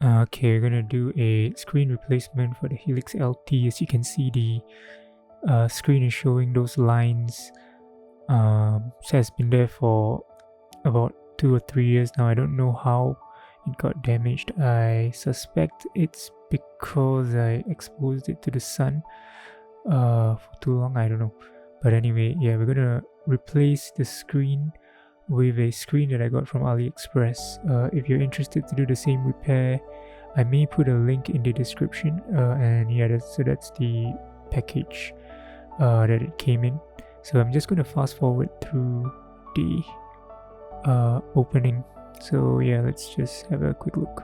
Okay, we're gonna do a screen replacement for the Helix LT. As you can see, the screen is showing those lines. So it's been there for about 2 or 3 years now. I don't know how it got damaged. I suspect it's because I exposed it to the sun for too long. I don't know. But anyway, yeah, we're gonna replace the screen with a screen that I got from AliExpress. If you're interested to do the same repair, I may put a link in the description. And yeah, that's the package that it came in. So I'm just going to fast forward through the opening. So yeah, let's just have a quick look.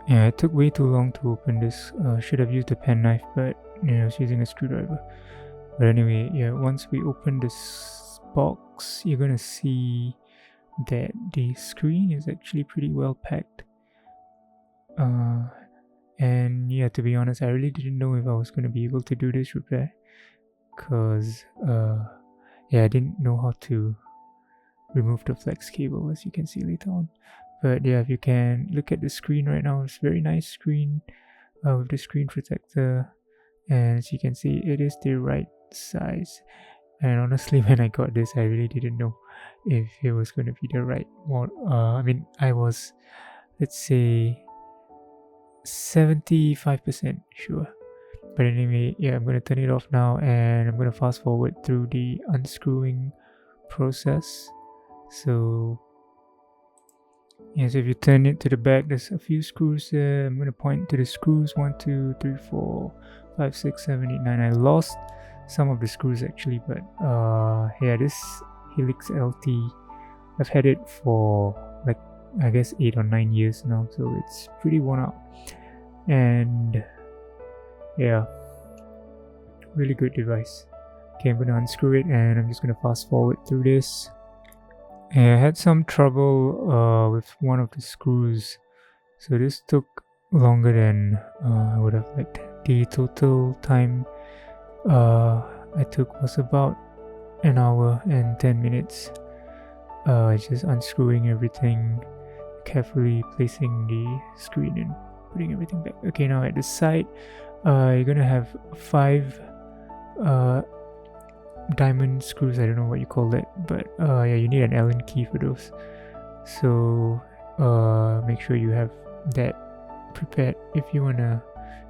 Yeah, it took way too long to open this. Should have used a penknife, but I was using a screwdriver. But anyway, yeah, once we open this box, you're gonna see that the screen is actually pretty well packed. And yeah, to be honest, I really didn't know if I was gonna be able to do this repair, because yeah, I didn't know how to remove the flex cable, as you can see later on. But yeah, if you can look at the screen right now, it's a very nice screen with the screen protector, and as you can see, it is the right size. And honestly, when I got this, I really didn't know if it was going to be the right one. I mean, I was, let's say, 75% sure. But anyway, yeah, I'm going to turn it off now, and I'm going to fast forward through the unscrewing process. So yeah, so if you turn it to the back, there's a few screws there. I'm going to point to the screws: 1, 2, 3, 4, 5, 6, 7, 8, 9. I lost some of the screws actually, but yeah, this Helix LT, I've had it for like, I guess 8 or 9 years now, so it's pretty worn out. And yeah, really good device. Okay, I'm gonna unscrew it, and I'm just gonna fast forward through this. And I had some trouble with one of the screws, so this took longer than I would have liked. The total time I took was about an hour and 10 minutes. Just unscrewing everything, carefully placing the screen and putting everything back. Okay, now at the side, you're gonna have 5 diamond screws. I don't know what you call that, but yeah, you need an Allen key for those. So make sure you have that prepared if you wanna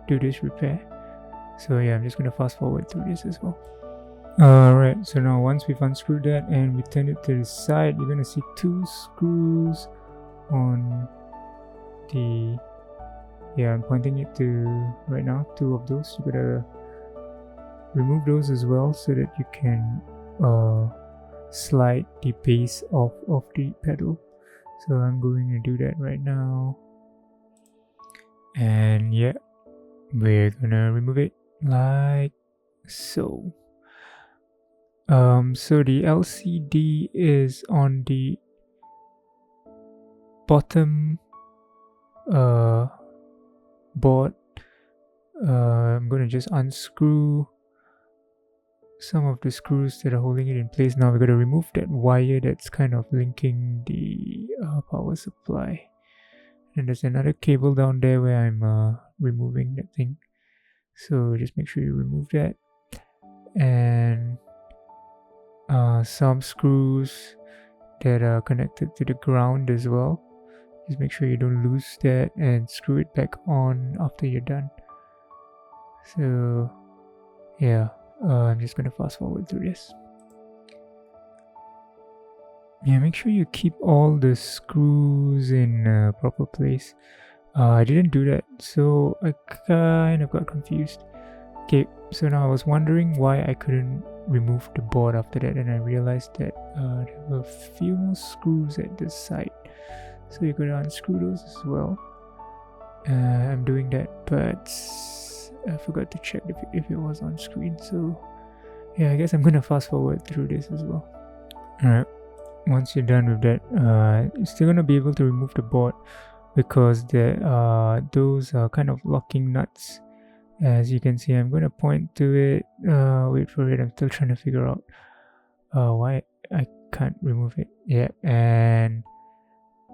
do this repair. So yeah, I'm just gonna fast forward through this as well. Alright, so now once we've unscrewed that and we turn it to the side, you're gonna see 2 screws on the, yeah, I'm pointing it to right now, 2 of those. You gotta remove those as well so that you can slide the base off of the pedal. So I'm going to do that right now, and yeah, we're gonna remove it like so. So the LCD is on the bottom board. I'm gonna just unscrew some of the screws that are holding it in place. Now we're going to remove that wire that's kind of linking the power supply, and there's another cable down there where I'm removing that thing, so just make sure you remove that. And some screws that are connected to the ground as well, just make sure you don't lose that, and screw it back on after you're done. So yeah, I'm just going to fast forward through this. Yeah, make sure you keep all the screws in proper place. I didn't do that, so I kind of got confused. Okay, so now I was wondering why I couldn't remove the board after that, and I realized that there were a few more screws at the side, so you're going to unscrew those as well. I'm doing that, but I forgot to check if it was on screen. So yeah, I guess I'm gonna fast forward through this as well. Alright, once you're done with that, you're still gonna be able to remove the board, because those are kind of locking nuts. As you can see, I'm gonna point to it. Wait for it, I'm still trying to figure out why I can't remove it. Yeah, and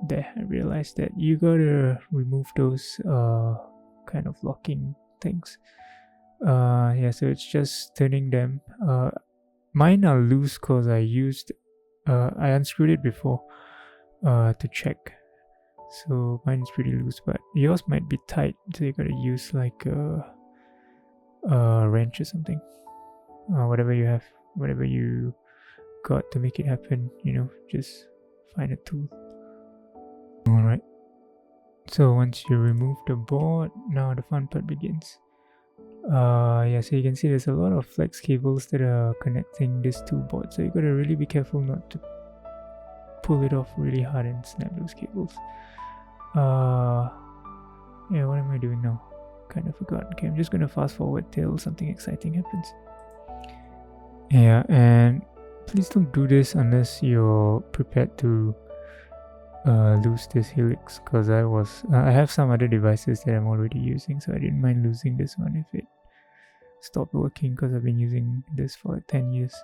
there, I realized that you gotta remove those kind of locking things. Yeah, so it's just turning them. Mine are loose because I unscrewed it before to check. So mine is pretty loose, but yours might be tight, so you gotta use like a wrench or something. Whatever you have, whatever you got to make it happen, just find a tool. Alright, so once you remove the board, now the fun part begins. Yeah, so you can see there's a lot of flex cables that are connecting these two boards, so you gotta really be careful not to pull it off really hard and snap those cables. Yeah, what am I doing now? Kind of forgot. Okay, I'm just gonna fast forward till something exciting happens. Yeah, and please don't do this unless you're prepared to lose this Helix, because I have some other devices that I'm already using, so I didn't mind losing this one if it stopped working, because I've been using this for like 10 years,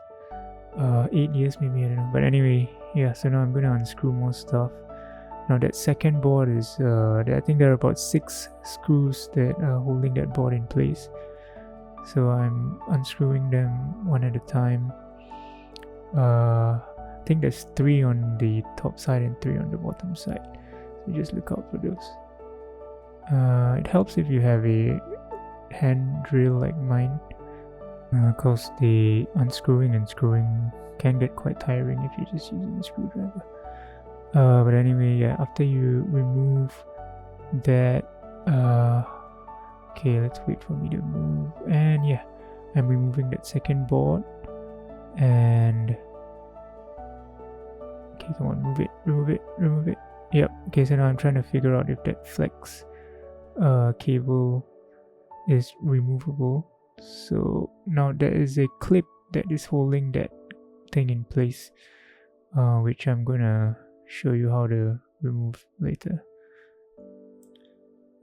8 years maybe, I don't know. But anyway, yeah, so now I'm gonna unscrew more stuff. Now that second board is I think there are about 6 screws that are holding that board in place, so I'm unscrewing them one at a time. I think there's 3 on the top side and 3 on the bottom side, so just look out for those. It helps if you have a hand drill like mine, because the unscrewing and screwing can get quite tiring if you're just using a screwdriver. But anyway, yeah, after you remove that, okay, let's wait for me to move, and yeah, I'm removing that second board, and okay, come on, remove it. Yep. Okay, so now I'm trying to figure out if that flex cable is removable. So now there is a clip that is holding that thing in place, which I'm gonna show you how to remove later.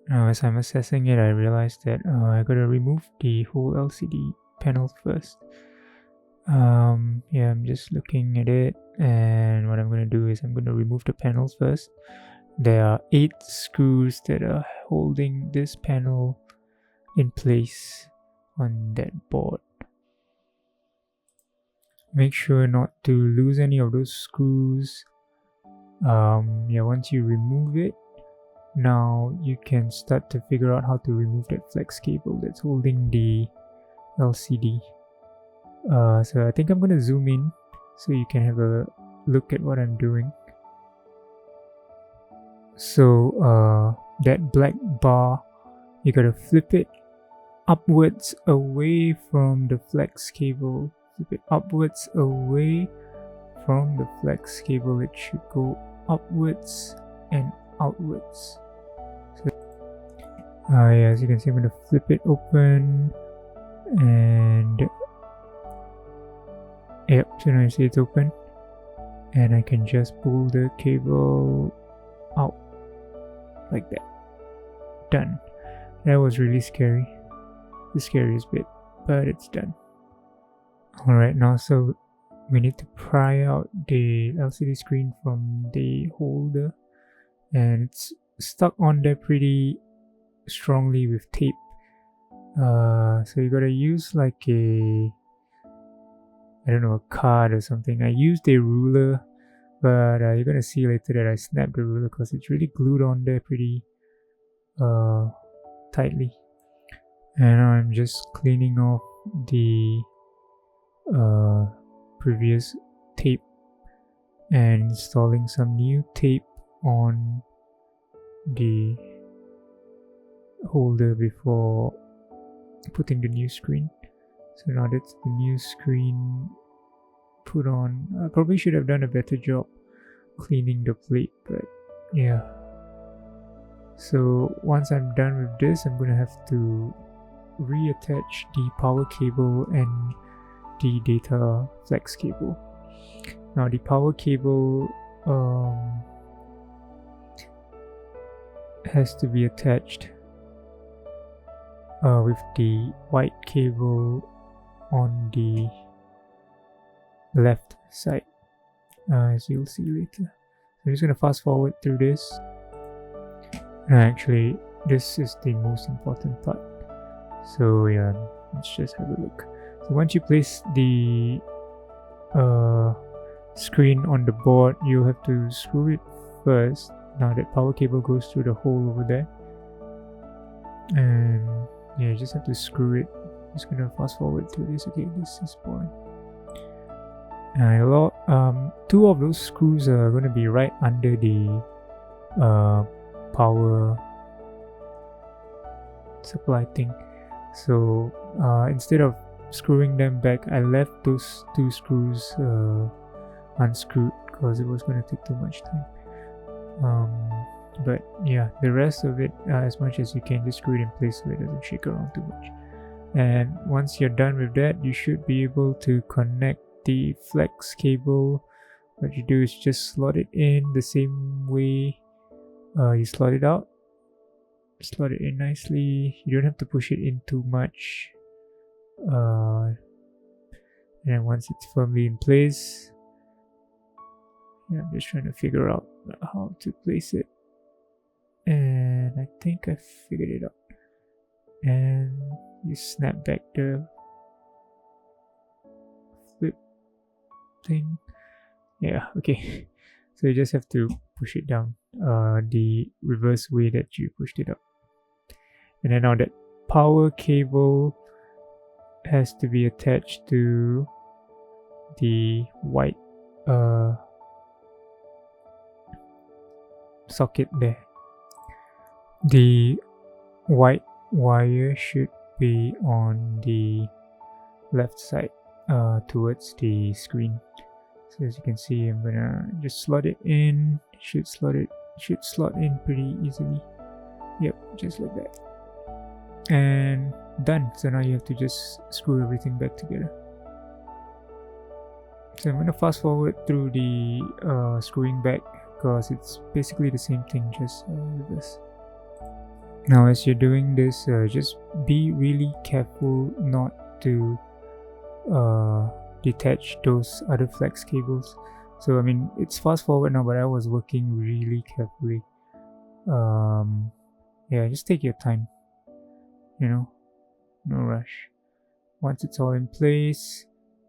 Now as I'm assessing it, I realized that I gotta remove the whole LCD panel first. Yeah, I'm just looking at it, and what I'm gonna do is I'm gonna remove the panels first. There are 8 screws that are holding this panel in place on that board. Make sure not to lose any of those screws. Yeah, once you remove it, now you can start to figure out how to remove that flex cable that's holding the LCD. So I think I'm gonna zoom in so you can have a look at what I'm doing. So that black bar, you gotta flip it upwards away from the flex cable. Flip it upwards away from the flex cable. It should go upwards and outwards. So, yeah, as you can see, I'm gonna flip it open, and yep, so now you see it's open, and I can just pull the cable out like that. Done. That was really scary, the scariest bit, but it's done. Alright, now so we need to pry out the LCD screen from the holder, and it's stuck on there pretty strongly with tape. So you gotta use like a card or something. I used a ruler, but you're gonna see later that I snapped the ruler because it's really glued on there pretty tightly. And now I'm just cleaning off the previous tape and installing some new tape on the holder before putting the new screen. So now that's the new screen put on. I probably should have done a better job cleaning the plate, but yeah. So once I'm done with this, I'm gonna have to reattach the power cable and the data flex cable. Now the power cable has to be attached with the white cable on the left side, as you'll see later. I'm just gonna fast forward through this. Actually, this is the most important part. So yeah, let's just have a look. So once you place the screen on the board, you'll have to screw it first. Now that power cable goes through the hole over there, and yeah, you just have to screw it. I'm just gonna fast forward through this. Okay, this is boring. Two of those screws are going to be right under the power supply thing. So instead of screwing them back, I left those two screws unscrewed because it was going to take too much time. But yeah, the rest of it, as much as you can, just screw it in place so it doesn't shake around too much. And once you're done with that, you should be able to connect the flex cable. What you do is just slot it in the same way you slot it out. Slot it in nicely. You don't have to push it in too much. And then once it's firmly in place, yeah, I'm just trying to figure out how to place it, and I think I figured it out. And you snap back the flip thing. Yeah, okay. So you just have to push it down the reverse way that you pushed it up. And then now that power cable has to be attached to the white socket there. The white wire should be on the left side towards the screen. So as you can see, I'm gonna just slot it in. Should slot in pretty easily. Yep, just like that. And done. So now you have to just screw everything back together. So I'm gonna fast forward through the screwing back because it's basically the same thing, just reverse. Now as you're doing this, just be really careful not to detach those other flex cables. So I mean, it's fast forward now, but I was working really carefully. Yeah, just take your time, no rush. Once it's all in place,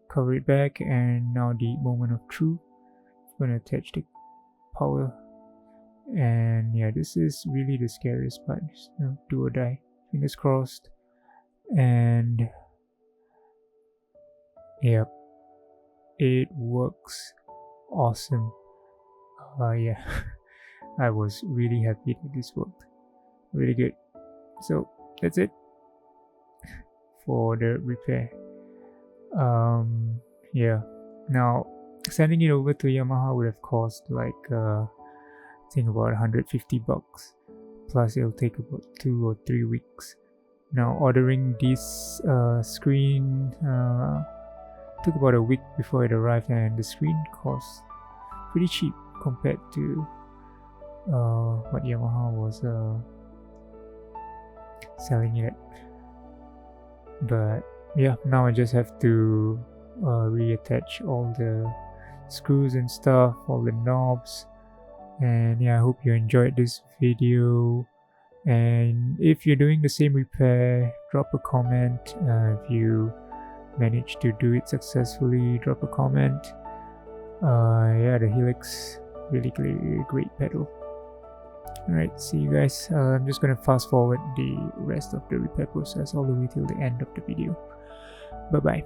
cover it back, and now the moment of truth. I'm gonna attach the power, and yeah, this is really the scariest part. Just, do or die, fingers crossed. And yep, it works awesome. Yeah, I was really happy that this worked really good. So that's it for the repair. Yeah, now sending it over to Yamaha would have cost like I think about $150, plus it'll take about 2 or 3 weeks. Now ordering this screen took about a week before it arrived, and the screen cost pretty cheap compared to what Yamaha was selling it at. But yeah, now I just have to reattach all the screws and stuff, all the knobs. And yeah, I hope you enjoyed this video. And if you're doing the same repair, drop a comment. If you managed to do it successfully, drop a comment. Yeah, the Helix, really great pedal. Alright, see you guys. I'm just gonna fast forward the rest of the repair process all the way till the end of the video. Bye bye.